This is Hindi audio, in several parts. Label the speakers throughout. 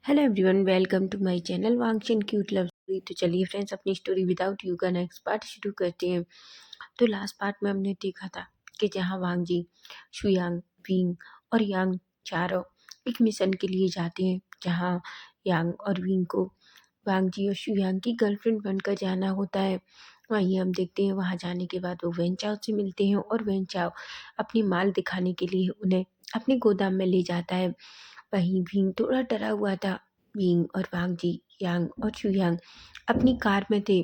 Speaker 1: Hello everyone, welcome to my channel वांगशन क्यूट लव स्टोरी। तो चलिए फ्रेंड्स, अपनी स्टोरी विदाउट यू का नेक्स्ट पार्ट शुरू करते हैं। तो लास्ट पार्ट में हमने देखा था कि जहाँ वांग जी, शुयांग, विंग और यांग चारों एक मिशन के लिए जाते हैं, जहाँ यांग और विंग को वांग जी और शुयांग की गर्लफ्रेंड बनकर जाना होता है। वहीं हम देखते हैं वहाँ जाने के बाद वो वैन चाओ से मिलते हैं और वैन चाओ अपनी माल दिखाने के लिए उन्हें अपने गोदाम में ले जाता है। वहीं भीम थोड़ा डरा हुआ था। भीम और वांग जी, यांग और शुयांग अपनी कार में थे।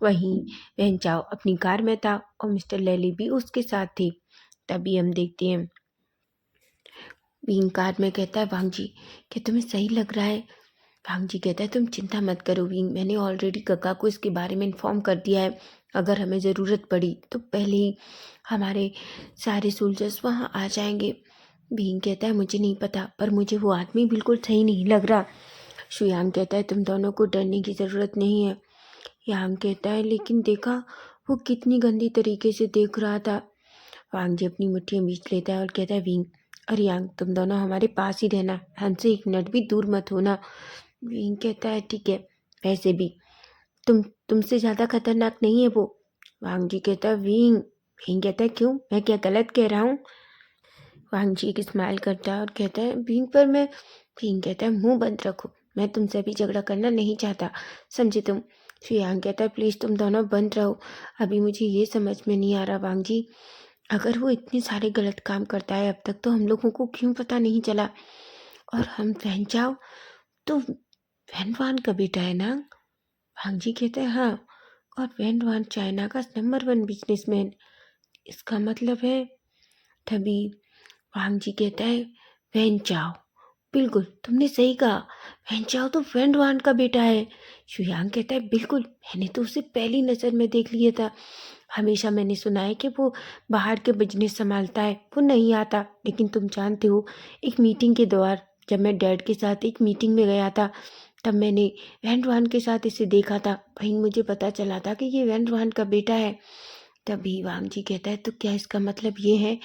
Speaker 1: वहीं वेंचाओ अपनी कार में था और मिस्टर लैली भी उसके साथ थे। तभी हम देखते हैं भीम कार में कहता है, वांग जी क्या तुम्हें सही लग रहा है? वांग जी कहता है, तुम चिंता मत करो विंग, मैंने ऑलरेडी कका को इसके बारे में इन्फॉर्म कर दिया है। अगर हमें ज़रूरत पड़ी तो पहले ही हमारे सारे सोल्जर्स वहाँ आ जाएंगे। विंग कहता है, मुझे नहीं पता, पर मुझे वो आदमी बिल्कुल सही नहीं लग रहा। शुयांग कहता है, तुम दोनों को डरने की ज़रूरत नहीं है। यांग कहता है, लेकिन देखा वो कितनी गंदी तरीके से देख रहा था। वांग जी अपनी मुट्ठियाँ बीच लेता है और कहता है, विंग और यांग तुम दोनों हमारे पास ही रहना, हमसे एक मिनट भी दूर मत होना। विंग कहता है, ठीक है, वैसे भी तुमसे ज़्यादा खतरनाक नहीं है वो। वांग जी कहता है, विंग। विंग कहता है, क्यों, मैं क्या गलत कह रहा हूँ? वांग जी एक स्माइल करता है और कहता है, विंग पर मैं। विंग कहता है, मुंह बंद रखो, मैं तुमसे अभी झगड़ा करना नहीं चाहता, समझे तुम? शुयांग कहता है, प्लीज़ तुम दोनों बंद रहो, अभी मुझे ये समझ में नहीं आ रहा वांग जी, अगर वो इतने सारे गलत काम करता है अब तक तो हम लोगों को क्यों पता नहीं चला? और हम वैन जाओ तो वैन वान का बेटा है ना? वांग जी कहते हैं, हाँ, और वैन वान चाइना का नंबर 1 बिजनेसमैन, इसका मतलब है। तभी वांग जी कहता है, वैन चाओ, बिल्कुल तुमने सही कहा, वैन चाओ तो वैन वान का बेटा है। शुयांग कहता है, बिल्कुल, मैंने तो उसे पहली नज़र में देख लिया था। हमेशा मैंने सुना है कि वो बाहर के बिजनेस संभालता है, वो नहीं आता, लेकिन तुम जानते हो, एक मीटिंग के दौरान जब मैं डैड के साथ एक मीटिंग में गया था, तब मैंने वैन वान के साथ इसे देखा था। वहीं मुझे पता चला था कि ये वैन वान का बेटा है। तभी वांग जी कहता है, तो क्या इसका मतलब ये है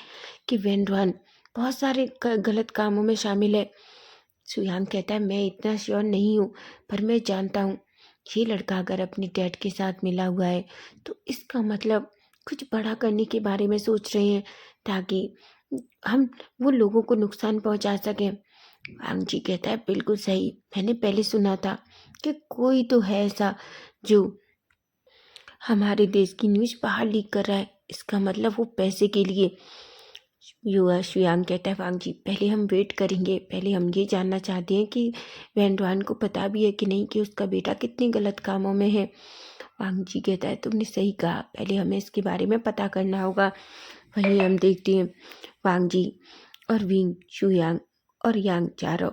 Speaker 1: कि वैन वान बहुत सारे गलत कामों में शामिल है? सुयांग कहता है, मैं इतना श्योर नहीं हूँ, पर मैं जानता हूँ ये लड़का अगर अपने डैड के साथ मिला हुआ है तो इसका मतलब कुछ बड़ा करने के बारे में सोच रहे हैं, ताकि हम वो लोगों को नुकसान पहुंचा सकें। वांग जी कहता है, बिल्कुल सही, मैंने पहले सुना था कि कोई तो है ऐसा जो हमारे देश की न्यूज़ बाहर लीक कर रहा है, इसका मतलब वो पैसे के लिए। युवा शुयांग कहता है, वांग जी पहले हम वेट करेंगे, पहले हम ये जानना चाहते हैं कि वैन डुआन को पता भी है कि नहीं कि उसका बेटा कितने गलत कामों में है। वांग जी कहता है, तुमने सही कहा, पहले हमें इसके बारे में पता करना होगा। वहीं हम देखते हैं वांग जी और विंग, शुयांग और यांग चारों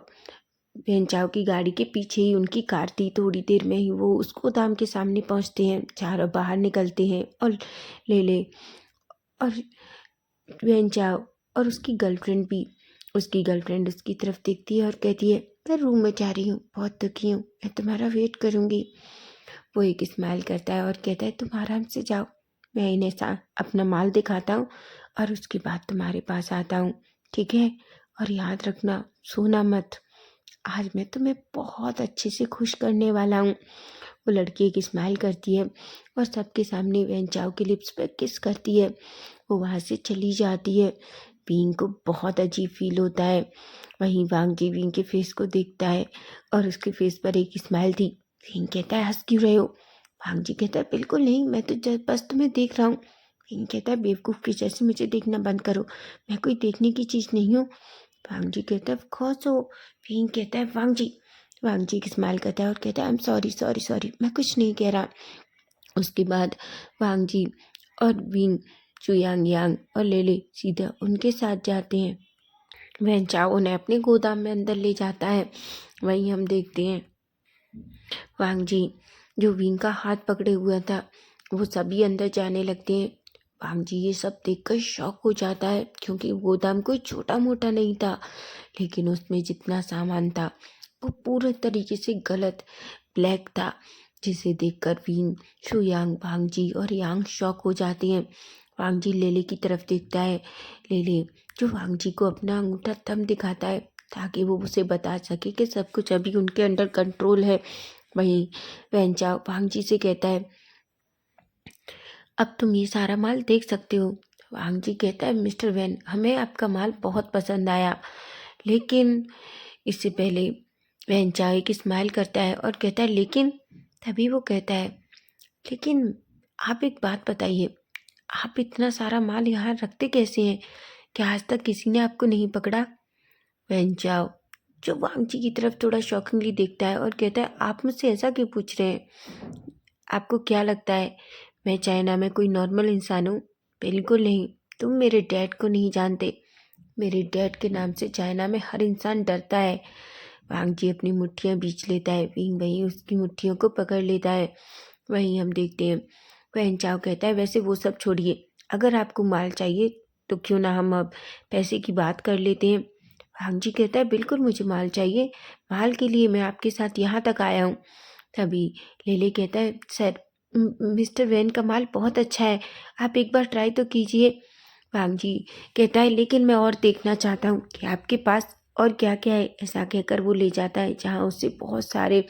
Speaker 1: वैन चाओ की गाड़ी के पीछे ही उनकी कार थी। थोड़ी देर में ही वो उस गोदाम के सामने पहुंचते हैं, चारों बाहर निकलते हैं और ले ले और वैन चाओ और उसकी गर्लफ्रेंड उसकी तरफ देखती है और कहती है, मैं रूम में जा रही हूँ, बहुत दुखी हूँ, मैं तुम्हारा वेट करूँगी। वो एक स्माइल करता है और कहता है, तुम आराम से जाओ, मैं इन्हें अपना माल दिखाता हूँ और उसके बाद तुम्हारे पास आता हूँ, ठीक है? और याद रखना, सोना मत, आज मैं तुम्हें बहुत अच्छे से खुश करने वाला हूँ। वो लड़की एक स्माइल करती है और सबके सामने वैन चाओ के लिप्स पर किस करती है। वो वहाँ से चली जाती है। विंग को बहुत अजीब फील होता है। वहीं वांग जी विंग के फेस को देखता है और उसके फेस पर एक स्माइल थी। विंग कहता है, हंस क्यों रहे हो? वांग जी कहता है, बिल्कुल नहीं, मैं तो बस तुम्हें देख रहा हूँ। विंग कहता है, बेवकूफ़ की जैसे मुझे देखना बंद करो, मैं कोई देखने की चीज़ नहीं हूँ। वांग जी कहता है, खुश हो? विंग कहता है, वांग जी की स्माइल करता है और कहता है, I am sorry sorry sorry, मैं कुछ नहीं कह रहा। उसके बाद वांग जी और विंग, चुयांग यांग और लेले सीधा उनके साथ जाते हैं। वह चाओ उन्हें अपने गोदाम में अंदर ले जाता है। वहीं हम देखते हैं वांग जी जो विंग का हाथ पकड़े हुआ था, वो सभी अंदर जाने लगते हैं। वांग जी ये सब देखकर शॉक हो जाता है, क्योंकि गोदाम कोई छोटा मोटा नहीं था, लेकिन उसमें जितना सामान था वो पूरे तरीके से गलत, ब्लैक था, जिसे देखकर विंग, शुयांग, वांग जी और यांग शॉक हो जाते हैं। वांग जी लेले की तरफ देखता है। लेले जो वांग जी को अपना अंगूठा थंब दिखाता है, ताकि वो उसे बता सके कि सब कुछ अभी उनके अंडर कंट्रोल है। वहीं वेंचाओ वांग जी से कहता है, अब तुम ये सारा माल देख सकते हो। वांग जी कहता है, मिस्टर वैन, हमें आपका माल बहुत पसंद आया, लेकिन इससे पहले वेंचाओ एक स्माइल करता है और कहता है लेकिन। तभी वो कहता है, लेकिन आप एक बात बताइए, आप इतना सारा माल यहाँ रखते कैसे हैं? क्या आज तक किसी ने आपको नहीं पकड़ा? वेंचाओ जो वांग जी की तरफ थोड़ा शॉकिंगली देखता है और कहता है, आप मुझसे ऐसा क्यों पूछ रहे हैं? आपको क्या लगता है मैं चाइना में कोई नॉर्मल इंसान हूँ? बिल्कुल नहीं। तुम मेरे डैड को नहीं जानते। मेरे डैड के नाम से चाइना में हर इंसान डरता है। वांग जी अपनी मुट्ठियाँ बींच लेता है, विंग वहीं उसकी मुट्ठियों को पकड़ लेता है। वहीं हम देखते हैं वैन चाओ कहता है, वैसे वो सब छोड़िए, अगर आपको माल चाहिए तो क्यों ना हम अब पैसे की बात कर लेते हैं। वांग जी कहता है, बिल्कुल मुझे माल चाहिए, माल के लिए मैं आपके साथ यहाँ तक आया हूँ। तभी लेले कहता है, सर मिस्टर वैन का माल बहुत अच्छा है, आप एक बार ट्राई तो कीजिए। वांग जी कहता है, लेकिन मैं और देखना चाहता हूँ कि आपके पास और क्या क्या है। ऐसा कहकर वो ले जाता है जहाँ उससे बहुत सारे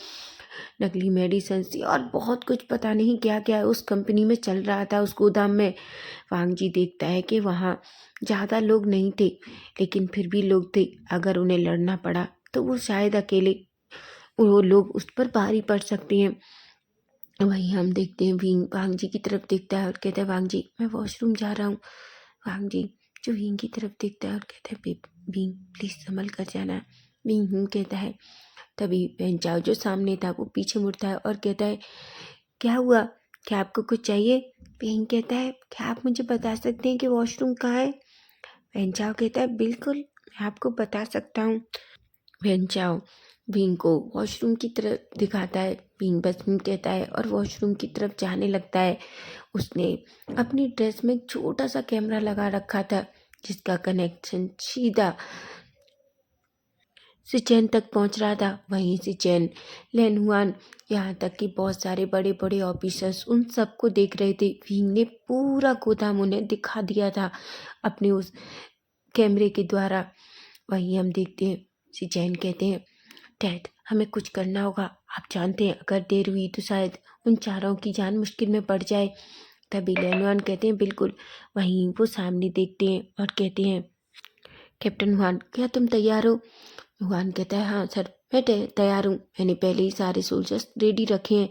Speaker 1: नकली मेडिसिन थी और बहुत कुछ पता नहीं क्या क्या उस कंपनी में चल रहा था उस गोदाम में। वांग जी देखता है कि वहाँ ज़्यादा लोग नहीं थे, लेकिन फिर भी लोग थे। अगर उन्हें लड़ना पड़ा तो वो शायद अकेले वो लोग उस पर भारी पड़ सकते हैं। वहीं हम देखते हैं विंग वांग जी की तरफ देखता है और कहता है, वांग जी मैं वॉशरूम जा रहा हूँ। वांग जी जो विंग की तरफ देखता है और कहता है, विंग प्लीज़ संभल कर जाना। विंग कहता है। तभी बेंचाओ जो सामने था वो पीछे मुड़ता है और कहता है, क्या हुआ, क्या आपको कुछ चाहिए? विंग कहता है, क्या आप मुझे बता सकते हैं कि वॉशरूम कहाँ है? बेंचाओ कहता है, बिल्कुल मैं आपको बता सकता हूँ। बेंचाओ विंग को वॉशरूम की तरफ दिखाता है। विंग बस में कहता है और वॉशरूम की तरफ जाने लगता है। उसने अपनी ड्रेस में एक छोटा सा कैमरा लगा रखा था जिसका कनेक्शन सीधा सिचेन तक पहुंच रहा था। वहीं सिचेन, लेनहुआन, यहाँ तक कि बहुत सारे बड़े बड़े ऑफिसर्स उन सबको देख रहे थे। विंग ने पूरा गोदाम उन्हें दिखा दिया था अपने उस कैमरे के द्वारा। वहीं हम देखते हैं सिचेन कहते हैं, डैड हमें कुछ करना होगा, आप जानते हैं अगर देर हुई तो शायद उन चारों की जान मुश्किल में पड़ जाए। तभी लेनहुआन कहते हैं, बिल्कुल। वहीं वो सामने देखते हैं और कहते हैं, कैप्टन हुआन क्या तुम तैयार हो? युवान कहता है, हाँ सर मैं तैयार हूँ, मैंने पहले ही सारे सोल्जर्स रेडी रखे हैं।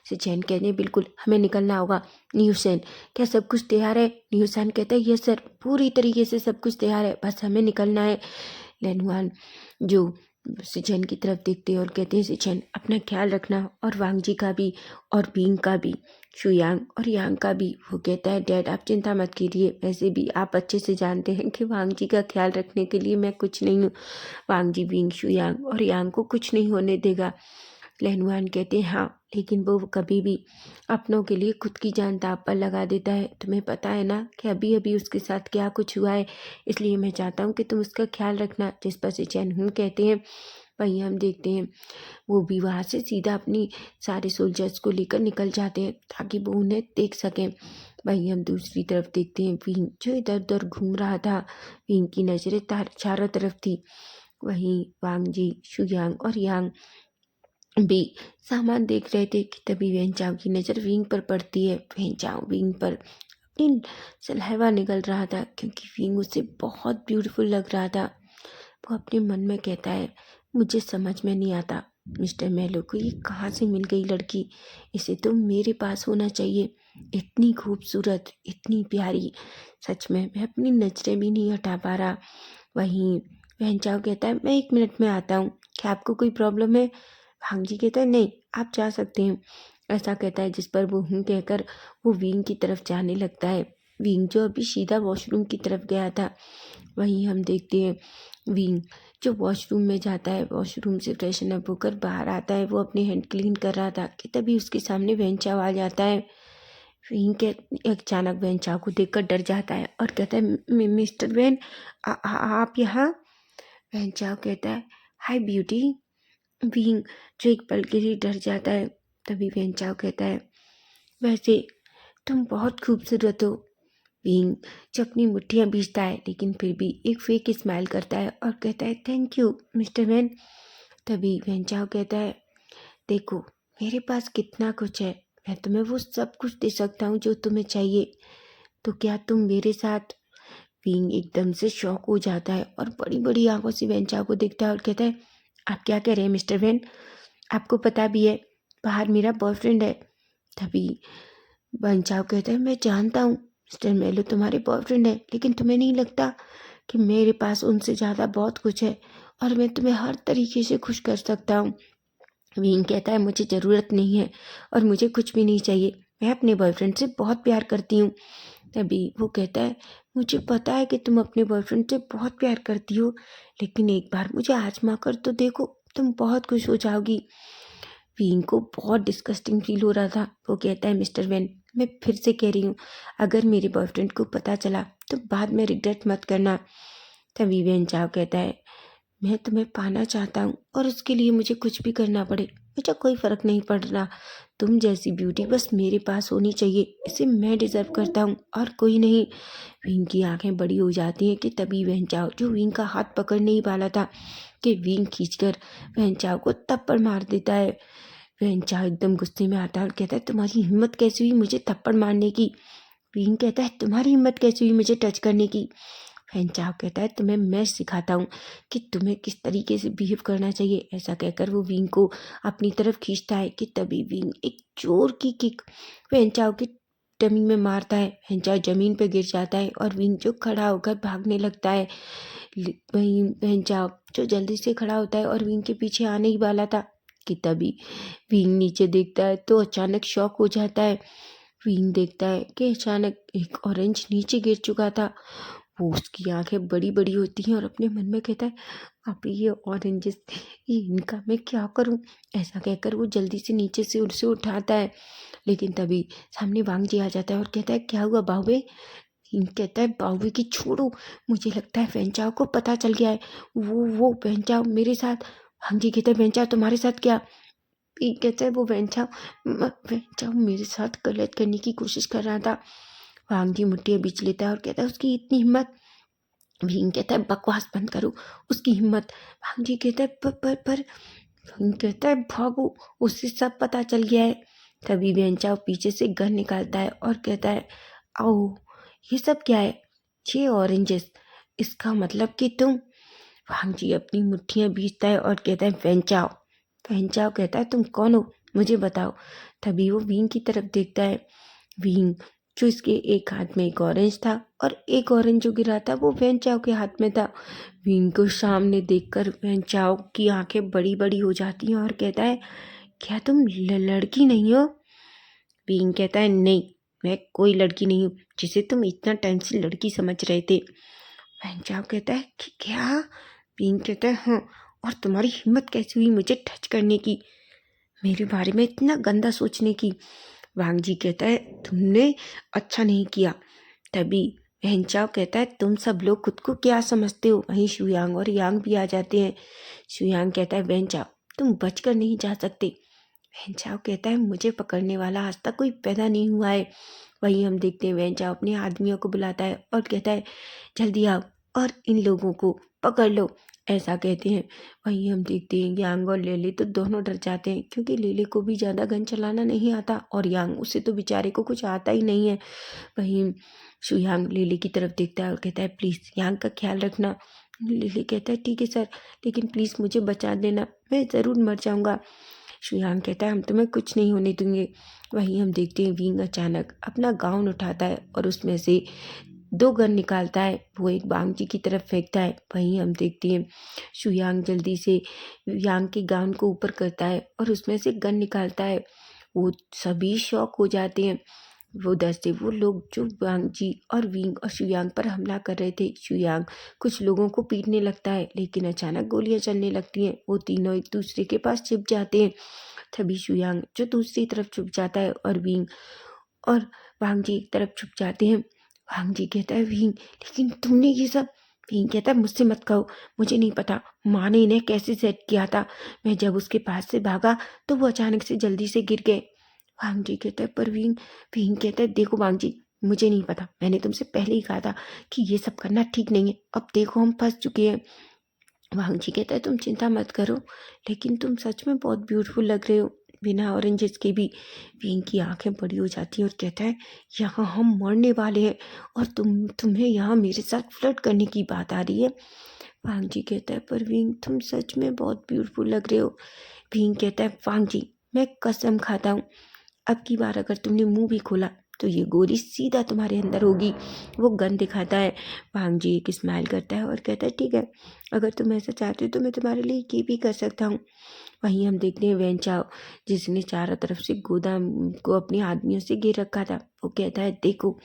Speaker 1: सिचेन कहते हैं, बिल्कुल हमें निकलना होगा। न्यूसेन क्या सब कुछ तैयार है? न्यूसेन कहता है, यस सर पूरी तरीके से सब कुछ तैयार है, बस हमें निकलना है। लेनहुआन जो सिचेन की तरफ देखते हैं और कहते हैं, सिचेन अपना ख्याल रखना और वांग जी का भी और बिंग का भी, शुयांग और यांग का भी। वो कहता है, डैड आप चिंता मत कीजिए, वैसे भी आप अच्छे से जानते हैं कि वांग जी का ख्याल रखने के लिए मैं कुछ नहीं हूँ। वांग जी बिंग शुयांग और यांग को कुछ नहीं होने देगा। लेनहुआन कहते हैं, हाँ लेकिन वो कभी भी अपनों के लिए खुद की जान दांव पर लगा देता है। तुम्हें पता है ना कि अभी अभी उसके साथ क्या कुछ हुआ है, इसलिए मैं चाहता हूँ कि तुम उसका ख्याल रखना। जिस पर सिचेन कहते हैं। वहीं हम देखते हैं वो भी वहाँ से सीधा अपनी सारे सोल्जर्स को लेकर निकल जाते हैं ताकि वो उन्हें देख सकें। वहीं हम दूसरी तरफ देखते हैं विंग जो इधर उधर घूम रहा था। विंग की नजरें चारों तरफ थी। वहीं वांग जी, शुयांग और यांग भी सामान देख रहे थे कि तभी वेंचाओ की नज़र विंग पर पड़ती है। वेंचाओ विंग पर अपनी सलहवा निकल रहा था क्योंकि विंग उसे बहुत ब्यूटीफुल लग रहा था। वो अपने मन में कहता है, मुझे समझ में नहीं आता मिस्टर मेलो को ये कहाँ से मिल गई लड़की, इसे तो मेरे पास होना चाहिए। इतनी खूबसूरत, इतनी प्यारी, सच में मैं अपनी नजरें भी नहीं हटा पा रहा। वहीं वेंचाओ कहता है, मैं 1 मिनट में आता हूँ, क्या आपको कोई प्रॉब्लम है? भांग जी कहता है, नहीं आप जा सकते हैं। ऐसा कहता है जिस पर वो कहकर वो विंग की तरफ जाने लगता है। विंग जो अभी सीधा वॉशरूम की तरफ गया था। वहीं हम देखते हैं विंग जो वॉशरूम में जाता है, वॉशरूम से फ्रेशन अप होकर बाहर आता है। वो अपने हैंड क्लीन कर रहा था कि तभी उसके सामने वेंचाओ आ जाता है। विंग के अचानक वेंचाओ को देखकर डर जाता है और कहता है, मिस्टर वेन आप यहाँ? वेंचाओ कहता है, हाय ब्यूटी। विंग जो एक पल के लिए डर जाता है। तभी वेंचाओ कहता है, वैसे तुम बहुत खूबसूरत हो। विंग जो अपनी मुट्ठियाँ बीचता है लेकिन फिर भी एक फेक स्माइल करता है और कहता है थैंक यू मिस्टर वैन। तभी वैन चाओ कहता है देखो मेरे पास कितना कुछ है, मैं तुम्हें वो सब कुछ दे सकता हूँ जो तुम्हें चाहिए, तो क्या तुम मेरे साथ। विंग एकदम से शॉक हो जाता है और बड़ी बड़ी आंखों से वैन चाओ को देखता है और कहता है आप क्या कह रहे हैं मिस्टर वैन, आपको पता भी है बाहर मेरा बॉयफ्रेंड है। तभी वैन चाओ कहता है मैं जानता हूँ मिस्टर मेलो तुम्हारे बॉयफ्रेंड है, लेकिन तुम्हें नहीं लगता कि मेरे पास उनसे ज़्यादा बहुत कुछ है और मैं तुम्हें हर तरीके से खुश कर सकता हूँ। विंग कहता है मुझे ज़रूरत नहीं है और मुझे कुछ भी नहीं चाहिए, मैं अपने बॉयफ्रेंड से बहुत प्यार करती हूँ। तभी वो कहता है मुझे पता है कि तुम अपने बॉयफ्रेंड से बहुत प्यार करती हो, लेकिन एक बार मुझे आजमा कर तो देखो, तुम बहुत खुश हो जाओगी। विंग को बहुत डिस्गस्टिंग फील हो रहा था। वो कहता है मिस्टर वैन मैं फिर से कह रही हूँ, अगर मेरे बॉयफ्रेंड को पता चला तो बाद में रिग्रेट मत करना। तभी वैन चाओ कहता है मैं तुम्हें पाना चाहता हूँ और उसके लिए मुझे कुछ भी करना पड़े, मुझे कोई फ़र्क नहीं पड़ रहा। तुम जैसी ब्यूटी बस मेरे पास होनी चाहिए, इसे मैं डिज़र्व करता हूँ और कोई नहीं। विंग की आंखें बड़ी हो जाती हैं कि तभी वैन चाओ जो विंग का हाथ पकड़ नहीं पाला था कि विंग खींचकर वैन चाओ को थप्पड़ मार देता है। वैन चाओ एकदम गुस्से में आता है और कहता है तुम्हारी हिम्मत कैसी हुई मुझे थप्पड़ मारने की। विंग कहता है तुम्हारी हिम्मत कैसी हुई मुझे टच करने की। वैन चाओ कहता है तुम्हें मैं सिखाता हूँ कि तुम्हें किस तरीके से बिहेव करना चाहिए। ऐसा कहकर वो विंग को अपनी तरफ खींचता है कि तभी विंग एक जोर की किक वैन चाओ की टमी में मारता है। वैन चाओ जमीन पर गिर जाता है और विंग जो खड़ा होकर भागने लगता है। वहीं वैन चाओ जो जल्दी से खड़ा होता है और विंग के पीछे आने ही वाला था कि तभी विंग नीचे देखता है तो अचानक शॉक हो जाता है। विंग देखता है कि अचानक एक ऑरेंज नीचे गिर चुका था। वो उसकी आंखें बड़ी बड़ी होती हैं और अपने मन में कहता है अब ये ऑरेंजेस, ये इनका मैं क्या करूं। ऐसा कहकर वो जल्दी से नीचे से उसे उठाता है, लेकिन तभी सामने वांग जी आ जाता है और कहता है क्या हुआ बाहुबे। किंग कहता है बाहुबे की छोड़ो, मुझे लगता है वेंचाओ को पता चल गया है, वो वेंचाओ मेरे साथ। वांग जी कहता है वेंचाओ तुम्हारे साथ क्या। किंग कहता है वो वेंचाओ मेरे साथ गलत करने की कोशिश कर रहा था। वांग जी मुट्ठियां बीच लेता है और कहता है उसकी इतनी हिम्मत। भीम कहता है बकवास बंद करो, उसकी हिम्मत। भांग जी कहता है पर भीम कहता है भागो, उसे सब पता चल गया है। तभी बेंचाओ पीछे से गन निकालता है और कहता है आओ ये सब क्या है, ये ऑरेंजेस, इसका मतलब कि तुम। भांग जी अपनी मुट्ठियां बीचता है और कहता है वेंचाओ। वेंचाओ कहता है तुम कौन हो मुझे बताओ। तभी वो विंग की तरफ देखता है। विंग जो इसके एक हाथ में एक ऑरेंज था और एक ऑरेंज जो गिरा था वो वैन चाओ के हाथ में था। विंग को सामने देखकर वैन चाओ की आंखें बड़ी बड़ी हो जाती हैं और कहता है क्या तुम लड़की नहीं हो। विंग कहता है नहीं, मैं कोई लड़की नहीं हूँ जिसे तुम इतना टाइम से लड़की समझ रहे थे। वैन चाओ कहता है कि क्या। विंग कहता है हाँ, और तुम्हारी हिम्मत कैसी हुई मुझे टच करने की, मेरे बारे में इतना गंदा सोचने की। वांग जी कहता है तुमने अच्छा नहीं किया। तभी वहनचाओ कहता है तुम सब लोग खुद को क्या समझते हो। वहीं शुयांग और यांग भी आ जाते हैं। शुयांग कहता है वहनचाओ तुम बचकर नहीं जा सकते। वहनचाओ कहता है मुझे पकड़ने वाला आज तक कोई पैदा नहीं हुआ है। वहीं हम देखते हैं वहनचाओ अपने आदमियों को बुलाता है और कहता है जल्दी आओ और इन लोगों को पकड़ लो। ऐसा कहते हैं। वहीं हम देखते हैं यांग और लेले तो दोनों डर जाते हैं क्योंकि लेले को भी ज़्यादा गन चलाना नहीं आता और यांग उसे तो बेचारे को कुछ आता ही नहीं है। वहीं शुयांग लेले की तरफ देखता है और कहता है प्लीज़ यांग का ख्याल रखना। लेले कहता है ठीक है सर, लेकिन प्लीज़ मुझे बचा देना, मैं ज़रूर मर जाऊँगा। शुयांग कहता है हम तुम्हें कुछ नहीं होने देंगे। वहीं हम देखते हैं विंग अचानक अपना गाउन उठाता है और उसमें से दो गन निकालता है, वो एक वांग जी की तरफ फेंकता है। वहीं हम देखते हैं शुयांग जल्दी से यांग के गाउन को ऊपर करता है और उसमें से गन निकालता है। वो सभी शॉक हो जाते हैं। वो दस्ते वो लोग जो वांग जी और विंग और शुयांग पर हमला कर रहे थे। शुयांग कुछ लोगों को पीटने लगता है लेकिन अचानक गोलियां चलने लगती हैं। वो तीनों एक दूसरे के पास छिप जाते हैं। तभी शुयांग जो दूसरी तरफ छुप जाता है और विंग और वांग जी एक तरफ छुप जाते हैं। वांग जी कहता है विंग लेकिन तुमने ये सब। विंग कहता है मुझसे मत कहो, मुझे नहीं पता माँ ने इन्हें कैसे सेट किया था। मैं जब उसके पास से भागा तो वो अचानक से जल्दी से गिर गए। वांग जी कहता है पर विंग। विंग कहता है देखो वांग जी, मुझे नहीं पता, मैंने तुमसे पहले ही कहा था कि ये सब करना ठीक नहीं है। अब देखो हम फंस चुके हैं। वांग जी कहता है तुम चिंता मत करो, लेकिन तुम सच में बहुत ब्यूटीफुल लग रहे हो बिना ऑरेंजेस के भी। विंग की आंखें बड़ी हो जाती हैं और कहता है यहाँ हम मरने वाले हैं और तुम्हें यहाँ मेरे साथ फ्लर्ट करने की बात आ रही है। वांग जी कहता है पर विंग तुम सच में बहुत ब्यूटीफुल लग रहे हो। विंग कहता है वांग जी मैं कसम खाता हूँ, अब की बार अगर तुमने मुंह भी खोला तो ये गोली सीधा तुम्हारे अंदर होगी। वो गन दिखाता है। वांग जी एक स्माइल करता है और कहता है ठीक है, अगर तुम ऐसा चाहते हो तो मैं तुम्हारे लिए ये भी कर सकता हूँ। वहीं हम देखते हैं वैन चाओ, जिसने चारों तरफ से गोदाम को अपने आदमियों से घेर रखा था। वो कहता है देखो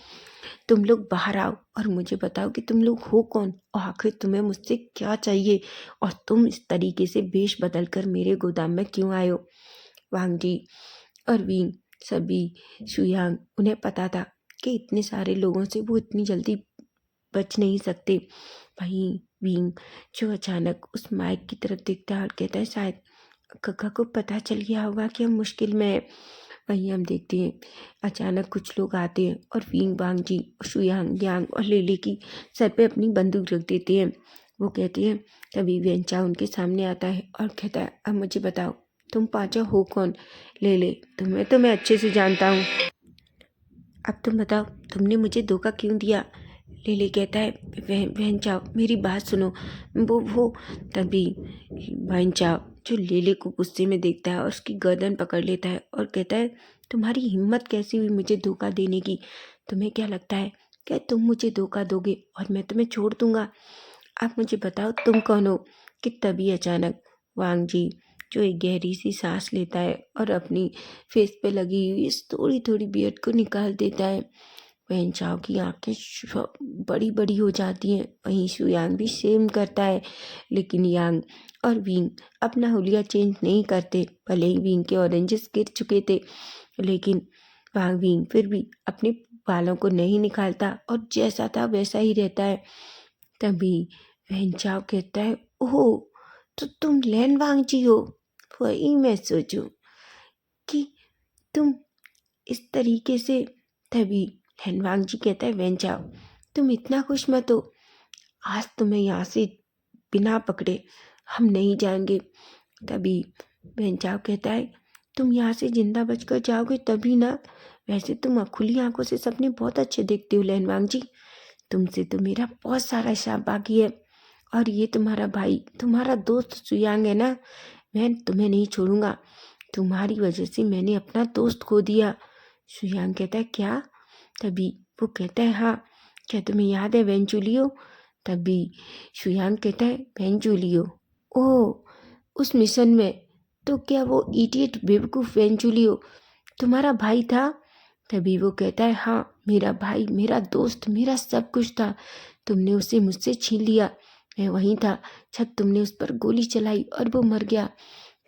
Speaker 1: तुम लोग बाहर आओ और मुझे बताओ कि तुम लोग हो कौन और आखिर तुम्हें मुझसे क्या चाहिए और तुम इस तरीके से वेश बदल कर मेरे गोदाम में क्यों आए हो। वांग जी और विंग सभी शुयांग उन्हें पता था कि इतने सारे लोगों से वो इतनी जल्दी बच नहीं सकते। वहीं विंग जो अचानक उस माइक की तरफ देखता है और कहता है शायद कक्का को पता चल गया होगा कि हम मुश्किल में हैं। वहीं हम देखते हैं अचानक कुछ लोग आते हैं और विंग वांग जी शुयांग यांग और लेले की सर पे अपनी बंदूक रख देते हैं। वो कहते हैं तभी वेंचा उनके सामने आता है और कहता है अब मुझे बताओ तुम पांचों हो कौन। ले तुम्हें तो मैं अच्छे से जानता हूँ, अब तुम बताओ तुमने मुझे धोखा क्यों दिया। लेले कहता है बहन चाओ मेरी बात सुनो। वो तभी बहन चाओ जो लेले को गुस्से में देखता है और उसकी गर्दन पकड़ लेता है और कहता है तुम्हारी हिम्मत कैसी हुई मुझे धोखा देने की। तुम्हें क्या लगता है क्या तुम मुझे धोखा दोगे और मैं तुम्हें छोड़ दूंगा। आप मुझे बताओ तुम कौन हो। कि तभी अचानक वांग जी जो एक गहरी सी सांस लेता है और अपनी फेस पे लगी हुई इस थोड़ी थोड़ी बियर्ड को निकाल देता है। वहीं चाओ की आंखें बड़ी बड़ी हो जाती हैं। वहीं शुयांग भी सेम करता है, लेकिन यांग और विंग अपना हुलिया चेंज नहीं करते। भले ही विंग के ऑरेंजेस गिर चुके थे, लेकिन वांग विंग फिर भी अपने बालों को नहीं निकालता और जैसा था वैसा ही रहता है। तभी वह चाओ कहता है ओह तो तुम लैन वांग जी हो। वही मैं सोचूं कि तुम इस तरीके से। तभी लैन जी कहता है वैन चाओ तुम इतना खुश मत हो, आज तुम्हें यहाँ से बिना पकड़े हम नहीं जाएंगे। तभी वैन चाओ कहता है तुम यहाँ से जिंदा बचकर जाओगे तभी ना, वैसे तुम खुली आंखों से सपने बहुत अच्छे देखते हो लैन जी, तुमसे तो मेरा बहुत सारा हिसाब बाकी है। और ये तुम्हारा भाई तुम्हारा दोस्त सुयांग है ना, मैं तुम्हें नहीं छोड़ूंगा, तुम्हारी वजह से मैंने अपना दोस्त खो दिया। सुयांग कहता है क्या। तभी वो कहता है हाँ, क्या तुम्हें याद है वेंचुलियो। तभी सुयांग कहता है वेंचुलियो, ओह उस मिशन में, तो क्या वो इडियट बेवकूफ़ वेंचुलियो तुम्हारा भाई था। तभी वो कहता है हाँ मेरा भाई मेरा दोस्त मेरा सब कुछ था, तुमने उसे मुझसे छीन लिया, मैं वहीं था जब तुमने उस पर गोली चलाई और वो मर गया।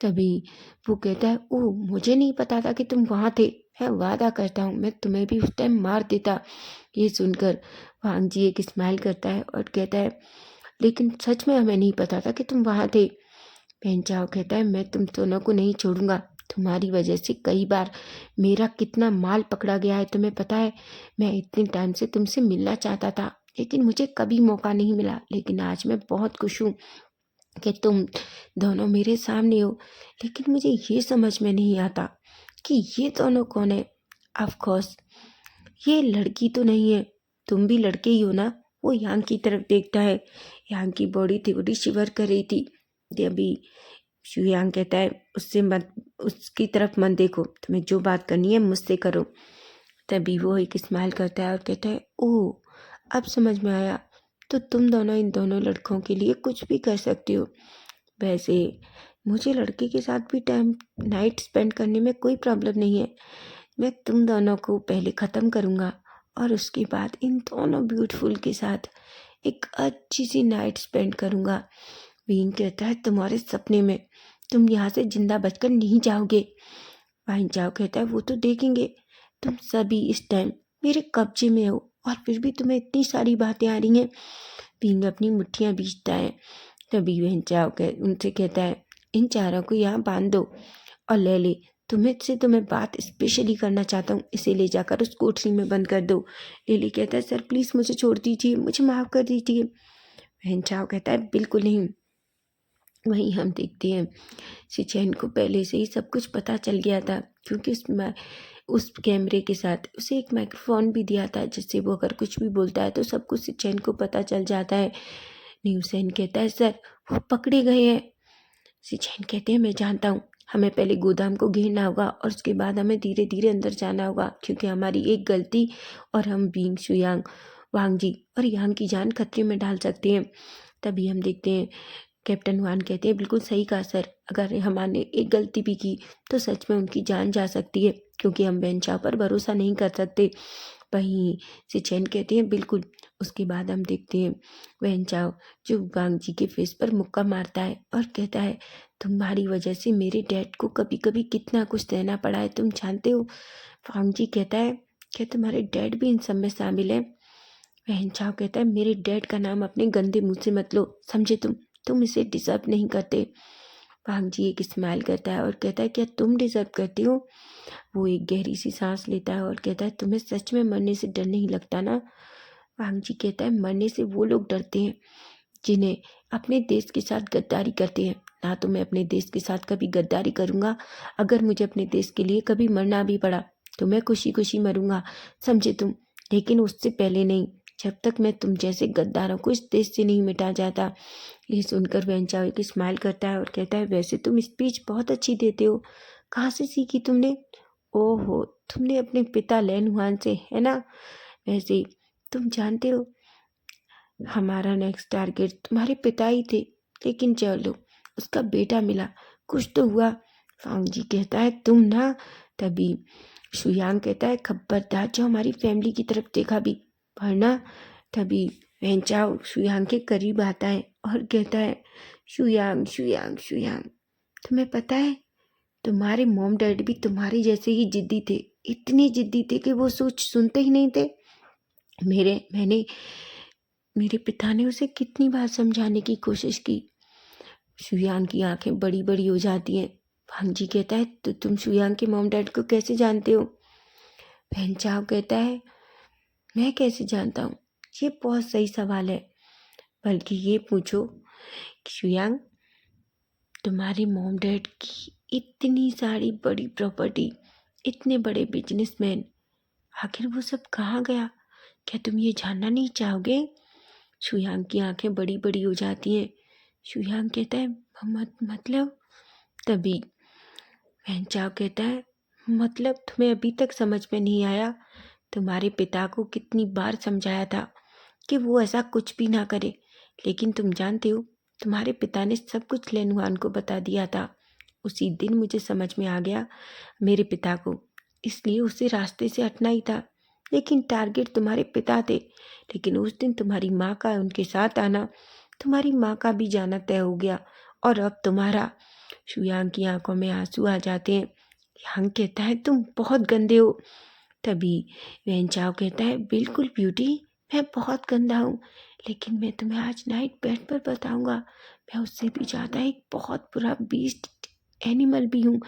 Speaker 1: तभी वो कहता है ओह मुझे नहीं पता था कि तुम वहाँ थे, मैं वादा करता हूँ मैं तुम्हें भी उस टाइम मार देता। ये सुनकर वांग जी एक स्माइल करता है और कहता है लेकिन सच में हमें नहीं पता था कि तुम वहाँ थे। पेंचाओ कहता है मैं तुम दोनों को नहीं छोड़ूंगा, तुम्हारी वजह से कई बार मेरा कितना माल पकड़ा गया है तुम्हें पता है। मैं इतने टाइम से तुमसे मिलना चाहता था लेकिन मुझे कभी मौका नहीं मिला, लेकिन आज मैं बहुत खुश हूँ कि तुम दोनों मेरे सामने हो। लेकिन मुझे ये समझ में नहीं आता कि ये दोनों कौन है। ऑफ कोर्स ये लड़की तो नहीं है, तुम भी लड़के ही हो ना। वो यांग की तरफ देखता है, यांग की बॉडी थोड़ी शिवर कर रही थी। अभी शुयांग कहता है उससे मत, उसकी तरफ मत देखो, तुम्हें जो बात करनी है मुझसे करो। तभी वो एक स्माइल करता है और कहता है ओह अब समझ में आया, तो तुम दोनों इन दोनों लड़कों के लिए कुछ भी कर सकते हो। वैसे मुझे लड़के के साथ भी टाइम नाइट स्पेंड करने में कोई प्रॉब्लम नहीं है, मैं तुम दोनों को पहले ख़त्म करूँगा और उसके बाद इन दोनों ब्यूटीफुल के साथ एक अच्छी सी नाइट स्पेंड करूँगा। विंग कहता है तुम्हारे सपने में, तुम यहाँ से जिंदा बचकर नहीं जाओगे। वाइन चाओ कहता है वो तो देखेंगे, तुम सभी इस टाइम मेरे कब्जे में हो और फिर भी तुम्हें इतनी सारी बातें आ रही हैं। विंग अपनी मुट्ठियाँ बीचता है। तभी वाइन चाओ उनसे कहता है इन चारों को यहाँ बांध दो और ले तुम्हें से तो मैं बात स्पेशली करना चाहता हूँ, इसे ले जाकर उस कोठरी में बंद कर दो। लिली कहता है सर प्लीज़ मुझे छोड़ दीजिए, मुझे माफ़ कर दीजिए। वैन चाओ कहता है बिल्कुल नहीं। वहीं हम देखते हैं सिचैन को पहले से ही सब कुछ पता चल गया था, क्योंकि उस कैमरे के साथ उसे एक माइक्रोफोन भी दिया था, जिससे वो अगर कुछ भी बोलता है तो सब कुछ सिचैन को पता चल जाता है। न्यूसेन कहता है सर वो पकड़े गए हैं। सिचैन कहते हैं मैं जानता हूँ, हमें पहले गोदाम को घेरना होगा और उसके बाद हमें धीरे धीरे अंदर जाना होगा, क्योंकि हमारी एक गलती और हम बींग शुयांग, वांग जी और यांग की जान खतरे में डाल सकते हैं। तभी हम देखते हैं कैप्टन वान कहते हैं बिल्कुल सही कहा सर, अगर हमने एक गलती भी की तो सच में उनकी जान जा सकती है, क्योंकि हम वेंचाओ पर भरोसा नहीं कर सकते। वहीं सिचैन कहते हैं बिल्कुल। उसके बाद हम देखते हैं वेंचाओ जो वांग जी के फेस पर मुक्का मारता है और कहता है तुम्हारी वजह से मेरे डैड को कभी कभी कितना कुछ सहना पड़ा है, तुम जानते हो। वांग जी कहता है क्या तुम्हारे डैड भी इन सब में शामिल है। वेंचाओ कहता है मेरे डैड का नाम अपने गंदे मुंह से मत लो, समझे तुम इसे डिजर्व नहीं करते। वांग जी एक स्माइल करता है और कहता है क्या तुम डिजर्व करते हो। वो एक गहरी सी सांस लेता है और कहता है तुम्हें सच में मरने से डर नहीं लगता ना। वांग जी कहता है मरने से वो लोग डरते हैं जिन्हें अपने देश के साथ गद्दारी करते हैं, ना तो मैं अपने देश के साथ कभी गद्दारी करूंगा। अगर मुझे अपने देश के लिए कभी मरना भी पड़ा तो मैं खुशी खुशी मरूंगा, समझे तुम, लेकिन उससे पहले नहीं, जब तक मैं तुम जैसे गद्दारों को इस देश से नहीं मिटा जाता। ये सुनकर वेंचाओ एक स्माइल करता है और कहता है वैसे तुम स्पीच बहुत अच्छी देते हो, कहाँ से सीखी तुमने। ओहो तुमने अपने पिता लैन हुआन से, है ना। वैसे तुम जानते हो हमारा नेक्स्ट टारगेट तुम्हारे पिता ही थे, लेकिन चलो उसका बेटा मिला, कुछ तो हुआ। फांग जी कहता है तुम ना। तभी शुयांग कहता है खबरदार जो हमारी फैमिली की तरफ देखा भी, वरना। तभी वेंचाओ शुयांग के करीब आता है और कहता है शुयांग शुयांग शुयांग, तुम्हें पता है तुम्हारे मॉम डैड भी तुम्हारे जैसे ही जिद्दी थे, इतने जिद्दी थे कि वो सोच सुनते ही नहीं थे। मैंने मेरे पिता ने उसे कितनी बार समझाने की कोशिश की। शुयांग की आंखें बड़ी बड़ी हो जाती हैं। भांग जी कहता है तो तुम शुयांग के मॉम डैड को कैसे जानते हो। चाव कहता है मैं कैसे जानता हूँ, ये बहुत सही सवाल है, बल्कि ये पूछो कि शुयांग तुम्हारे मॉम डैड की इतनी सारी बड़ी प्रॉपर्टी, इतने बड़े बिजनेसमैन, आखिर वो सब कहाँ गया, क्या तुम ये जानना नहीं चाहोगे। शुयांग की आंखें बड़ी बड़ी हो जाती हैं। शुयांग कहता है मतलब। तभी वैनचाओ कहता है मतलब तुम्हें अभी तक समझ में नहीं आया, तुम्हारे पिता को कितनी बार समझाया था कि वो ऐसा कुछ भी ना करे, लेकिन तुम जानते हो तुम्हारे पिता ने सब कुछ लेनुआन को बता दिया था। उसी दिन मुझे समझ में आ गया मेरे पिता को, इसलिए उसे रास्ते से हटना ही था, लेकिन टारगेट तुम्हारे पिता थे। लेकिन उस दिन तुम्हारी माँ का उनके साथ आना, तुम्हारी माँ का भी जाना तय हो गया, और अब तुम्हारा। शुयांग की आंखों में आंसू आ जाते हैं। यांग कहता है तुम बहुत गंदे हो। तभी वेंचाओ कहता है बिल्कुल ब्यूटी, मैं बहुत गंदा हूँ, लेकिन मैं तुम्हें आज नाइट बेड पर बताऊंगा मैं उससे भी ज़्यादा एक बहुत बुरा बीस्ट एनिमल भी हूँ,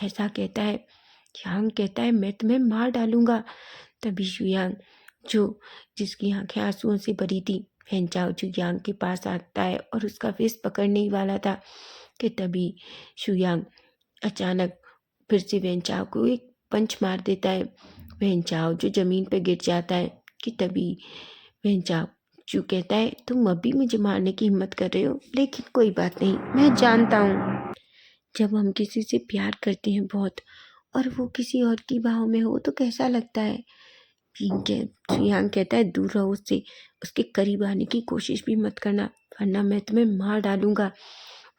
Speaker 1: ऐसा कहता है। यांग कहता है मैं तुम्हें मार डालूंगा। तभी शुयांग जो जिसकी आंखें आंसुओं से भरी थी, वेंचाओ जो यांग के पास आता है और उसका फेस पकड़ने ही वाला था कि तभी शुयांग अचानक फिर से वेंचाओ को एक पंच मार देता है। वेंचाओ जो जमीन पर गिर जाता है कि तभी वेंचाओ जो कहता है तुम अभी मुझे मारने की हिम्मत कर रहे हो, लेकिन कोई बात नहीं, मैं जानता हूँ जब हम किसी से प्यार करते हैं बहुत और वो किसी और की बाहों में हो तो कैसा लगता है। जियांग कहता है दूर रहो उससे, उसके करीब आने की कोशिश भी मत करना, वरना मैं तुम्हें मार डालूंगा।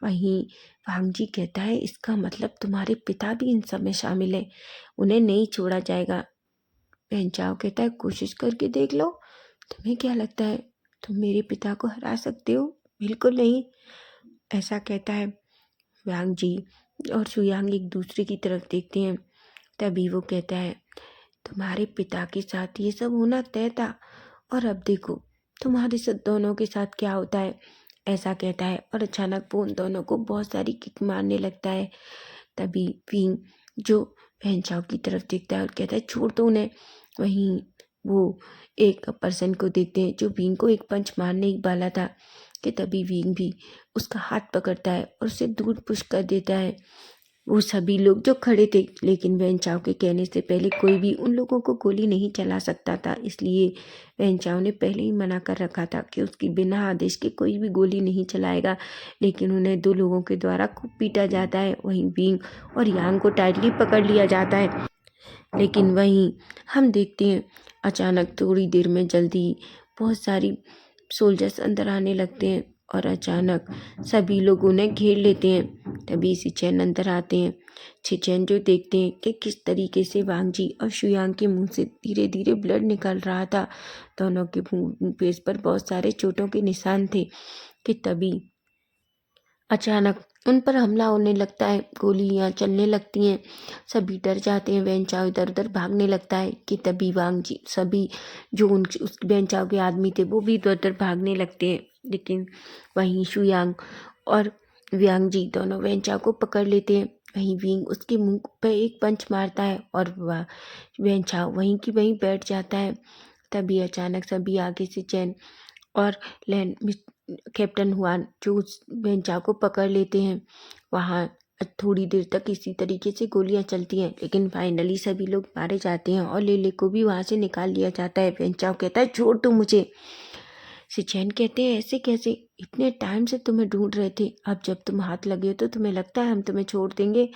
Speaker 1: वहीं वांग जी कहता है इसका मतलब तुम्हारे पिता भी इन सब में शामिल है, उन्हें नहीं छोड़ा जाएगा। पेंचाओ कहता है कोशिश करके देख लो, तुम्हें क्या लगता है तुम मेरे पिता को हरा सकते हो। बिल्कुल नहीं, ऐसा कहता है। वांग जी और शुयांग एक दूसरे की तरफ देखते हैं। तभी वो कहता है तुम्हारे पिता के साथ ये सब होना तय था, और अब देखो तुम्हारे साथ दोनों के साथ क्या होता है, ऐसा कहता है। और अचानक वो उन दोनों को बहुत सारी किक मारने लगता है। तभी विंग जो वैन चाओ की तरफ देखता है और कहता है छोड़ दो उन्हें। वहीं वो एक पर्सन को देखते हैं जो विंग को एक पंच मारने ही वाला था कि तभी विंग भी उसका हाथ पकड़ता है और उसे दूर पुश कर देता है। वो सभी लोग जो खड़े थे, लेकिन वैन चाओ के कहने से पहले कोई भी उन लोगों को गोली नहीं चला सकता था, इसलिए वैन चाओ ने पहले ही मना कर रखा था कि उसकी बिना आदेश के कोई भी गोली नहीं चलाएगा। लेकिन उन्हें दो लोगों के द्वारा खूब पीटा जाता है। वहीं विंग और यांग को टाइटली पकड़ लिया जाता है। लेकिन वहीं हम देखते हैं अचानक थोड़ी देर में जल्दी बहुत सारी सोल्जर्स अंदर आने लगते हैं और अचानक सभी लोग उन्हें घेर लेते हैं। तभी सिचेन अंदर आते हैं। सिचेन जो देखते हैं कि किस तरीके से वांग जी और शुयांग के मुंह से धीरे धीरे ब्लड निकल रहा था। दोनों के फेस पर बहुत सारे चोटों के निशान थे कि तभी अचानक उन पर हमला होने लगता है। गोलियां चलने लगती हैं। सभी डर जाते हैं। वैन चाओ इधर उधर भागने लगता है कि तभी वांग जी सभी जो उस वैन चाओ के आदमी थे वो भी इधर उधर भागने लगते हैं। लेकिन वहीं शुयांग और व्यांग जी दोनों वैन चाओ को पकड़ लेते हैं। वहीं विंग उसके मुंह पे एक पंच मारता है और वह वैन चाओ वहीं की वहीं बैठ जाता है। तभी अचानक सभी आगे से चैन और लैंड कैप्टन हुआन जो उस बेंचा को पकड़ लेते हैं। वहाँ थोड़ी देर तक इसी तरीके से गोलियां चलती हैं, लेकिन फाइनली सभी लोग मारे जाते हैं और लेले को भी वहाँ से निकाल लिया जाता है। बेंचाओ कहता है छोड़ दो मुझे। सिचैन कहते हैं ऐसे कैसे, इतने टाइम से तुम्हें ढूंढ रहे थे, अब जब तुम हाथ लगे हो तो तुम्हें लगता है हम तुम्हें छोड़ देंगे।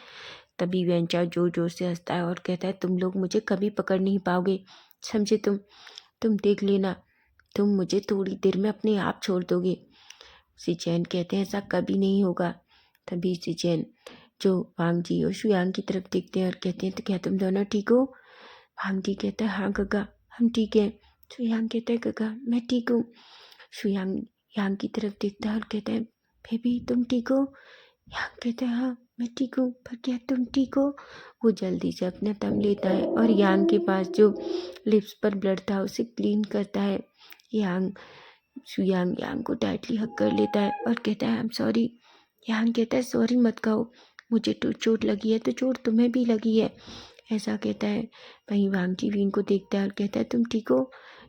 Speaker 1: तभी बेंचाओ जोर जोर से हंसता है और कहता है तुम लोग मुझे कभी पकड़ नहीं पाओगे, समझे तुम देख लेना, तुम मुझे थोड़ी देर में अपने आप छोड़ दोगे। सिचैन कहते हैं ऐसा कभी नहीं होगा। तभी सिचैन जो वांग जी और शुयांग की तरफ देखते हैं और कहते हैं तो क्या तुम दोनों ठीक हो। वांग जी कहता है हाँ गगा हम ठीक हैं। शुयांग कहता है गगा मैं ठीक हूँ। शुयांग यांग की तरफ देखता है और कहता है बेबी तुम ठीक हो। यांग कहता है हाँ मैं ठीक हूँ, पर क्या तुम ठीक हो। वो जल्दी से अपना दम लेता है और यांग के पास जो लिप्स पर ब्लड था उसे क्लीन करता है। यांग शुयांग यांग को टाइटली हक कर लेता है और कहता है आई एम सॉरी। यांग कहता है सॉरी मत कहो, मुझे तो चोट लगी है तो चोट तुम्हें भी लगी है, ऐसा कहता है। वहीं वांग जी विंग को देखता है और कहता है तुम ठीक हो।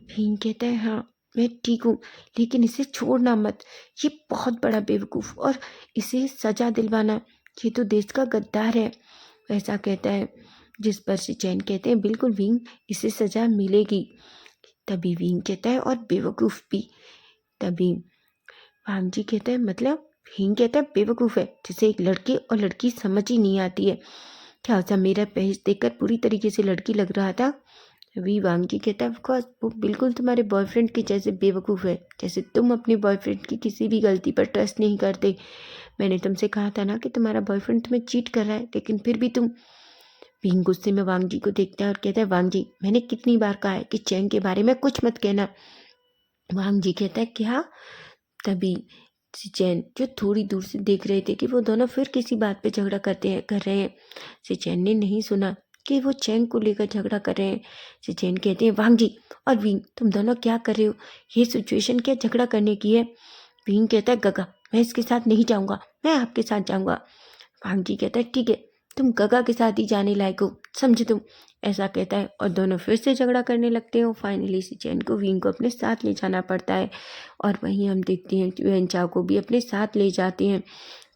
Speaker 1: विंग कहता है हाँ मैं ठीक हूँ, लेकिन इसे छोड़ना मत, ये बहुत बड़ा बेवकूफ़ और इसे सजा दिलवाना, ये तो देश का गद्दार है, ऐसा कहता है। जिस पर सिचैन कहते हैं बिल्कुल विंग इसे सजा मिलेगी। तभी विंग कहता है और बेवकूफ़ भी। तभी वांग जी कहते हैं मतलब। विंग कहता है बेवकूफ़ है जिसे एक लड़के और लड़की समझ ही नहीं आती है, क्या होता मेरा पेज देखकर पूरी तरीके से लड़की लग रहा था। वी वांग जी कहता है ऑफकोर्स वो बिल्कुल तुम्हारे बॉयफ्रेंड के जैसे बेवकूफ़ है, जैसे तुम अपने बॉयफ्रेंड की किसी भी गलती पर ट्रस्ट नहीं करते। मैंने तुमसे कहा था ना कि तुम्हारा बॉयफ्रेंड तुम्हें चीट कर रहा है, लेकिन फिर भी तुम। विंग गुस्से में वांग जी को देखता है और कहता है वांग जी मैंने कितनी बार कहा है कि चैंग के बारे में कुछ मत कहना। वांग जी कहता है क्या। तभी सिचैन जो थोड़ी दूर से देख रहे थे कि वो दोनों फिर किसी बात पे झगड़ा कर रहे हैं। सिचैन ने नहीं सुना कि वो चैंग को लेकर झगड़ा कर रहे हैं। सिचैन कहते हैं वांग जी और विंग तुम दोनों क्या कर रहे हो, ये सिचुएशन क्या झगड़ा करने की है। विंग कहता है गगा मैं इसके साथ नहीं जाऊंगा, मैं आपके साथ जाऊंगा। वांग जी कहता है ठीक है तुम गगा के साथ ही जाने लायक हो, समझे तुम, ऐसा कहता है। और दोनों फिर से झगड़ा करने लगते हैं। फाइनली सिचैन को विंग को अपने साथ ले जाना पड़ता है और वहीं हम देखते हैं कि वैन चाओ को भी अपने साथ ले जाते हैं।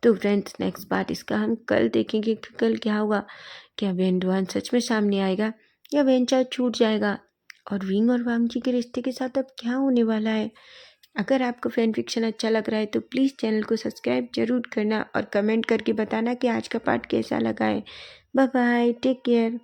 Speaker 1: तो फ्रेंड्स नेक्स्ट पार्ट इसका हम कल देखेंगे कि कल क्या होगा, क्या वैन डुआन सच में सामने आएगा या वैन चाओ छूट जाएगा और विंग और वांग जी के रिश्ते के साथ अब क्या होने वाला है। अगर आपको फैन फिक्शन अच्छा लग रहा है तो प्लीज़ चैनल को सब्सक्राइब जरूर करना और कमेंट करके बताना कि आज का पार्ट कैसा लगा है। Bye bye, take care.